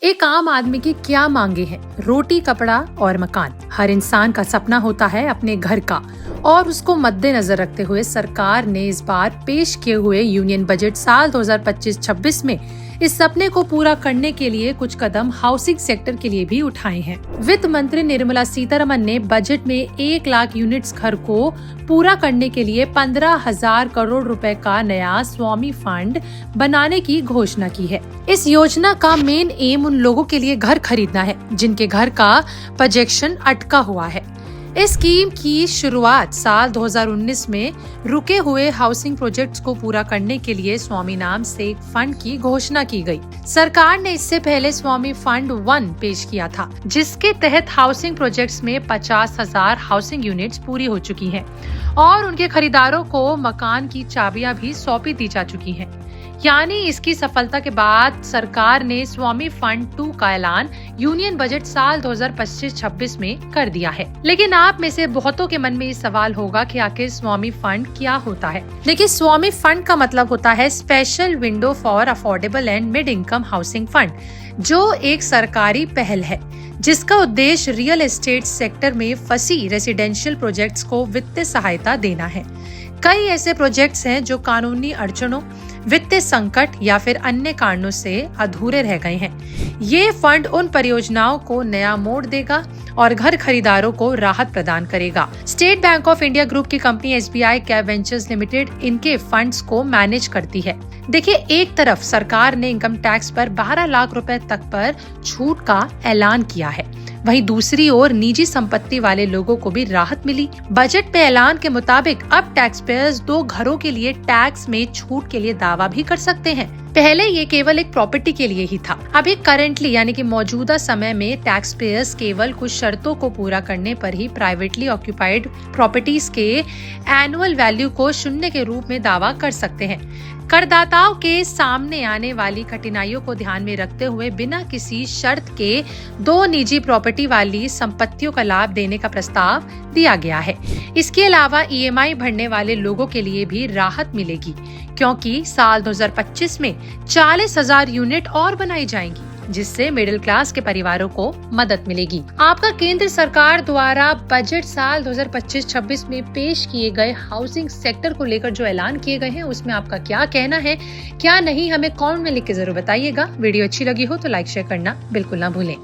एक आम आदमी की क्या मांगे हैं? रोटी, कपड़ा और मकान। हर इंसान का सपना होता है अपने घर का, और उसको मद्देनजर रखते हुए सरकार ने इस बार पेश किए हुए यूनियन बजट साल 2025-26 में इस सपने को पूरा करने के लिए कुछ कदम हाउसिंग सेक्टर के लिए भी उठाए हैं। वित्त मंत्री निर्मला सीतारमन ने बजट में 1 लाख यूनिट्स घर को पूरा करने के लिए 15,000 करोड़ रुपए का नया स्वामी फंड बनाने की घोषणा की है। इस योजना का मेन एम उन लोगों के लिए घर खरीदना है जिनके घर का प्रोजेक्शन अटका हुआ है। इस स्कीम की शुरुआत साल 2019 में रुके हुए हाउसिंग प्रोजेक्ट्स को पूरा करने के लिए स्वामी नाम से एक फंड की घोषणा की गई। सरकार ने इससे पहले स्वामी फंड 1 पेश किया था, जिसके तहत हाउसिंग प्रोजेक्ट्स में 50,000 हाउसिंग यूनिट्स पूरी हो चुकी हैं और उनके खरीदारों को मकान की चाबियां भी सौंपी दी जा चुकी हैं। यानी इसकी सफलता के बाद सरकार ने स्वामी फंड 2 का ऐलान यूनियन बजट साल 2025-26 में कर दिया है। लेकिन आप में से बहुतों के मन में ये सवाल होगा कि आखिर स्वामी फंड क्या होता है। देखिए, स्वामी फंड का मतलब होता है special window for affordable and mid income housing fund, जो एक सरकारी पहल है जिसका उद्देश्य रियल एस्टेट सेक्टर में फंसी रेसिडेंशियल प्रोजेक्ट्स को वित्तीय सहायता देना है। कई ऐसे प्रोजेक्ट्स हैं जो कानूनी अड़चनों, वित्तीय संकट या फिर अन्य कारणों से अधूरे रह गए हैं। ये फंड उन परियोजनाओं को नया मोड़ देगा और घर खरीदारों को राहत प्रदान करेगा। State bank of India group की company SBI cap ventures limited इनके फंड्स को मैनेज करती है। देखिए, एक तरफ सरकार ने इनकम टैक्स पर 12 लाख रुपए तक पर छूट का ऐलान किया है, वहीं दूसरी ओर निजी संपत्ति वाले लोगों को भी राहत मिली। बजट पे ऐलान के मुताबिक अब टैक्स पेयर्स 2 घरों के लिए टैक्स में छूट के लिए दावा भी कर सकते हैं। पहले ये केवल एक प्रॉपर्टी के लिए ही था। अभी करंटली यानी कि मौजूदा समय में टैक्स पेयर्स केवल कुछ शर्तों को पूरा करने पर ही प्राइवेटली ऑक्यूपाइड प्रॉपर्टीज के एनुअल वैल्यू को शून्य के रूप में दावा कर सकते हैं। करदाताओं के सामने आने वाली कठिनाइयों को ध्यान में रखते हुए बिना किसी शर्त के 2 निजी प्रॉपर्टी वाली संपत्तियों का लाभ देने का प्रस्ताव दिया गया है। इसके अलावा EMI भरने वाले लोगों के लिए भी राहत मिलेगी, क्योंकि साल 2025 में 40,000 यूनिट और बनाई जाएंगी, जिससे मिडिल क्लास के परिवारों को मदद मिलेगी। आपका केंद्र सरकार द्वारा बजट साल 2025-26 में पेश किए गए हाउसिंग सेक्टर को लेकर जो ऐलान किए गए हैं, उसमें आपका क्या कहना है, क्या नहीं, हमें कमेंट में लिख के जरूर बताइएगा। वीडियो अच्छी लगी हो तो लाइक शेयर करना बिल्कुल ना भूलें।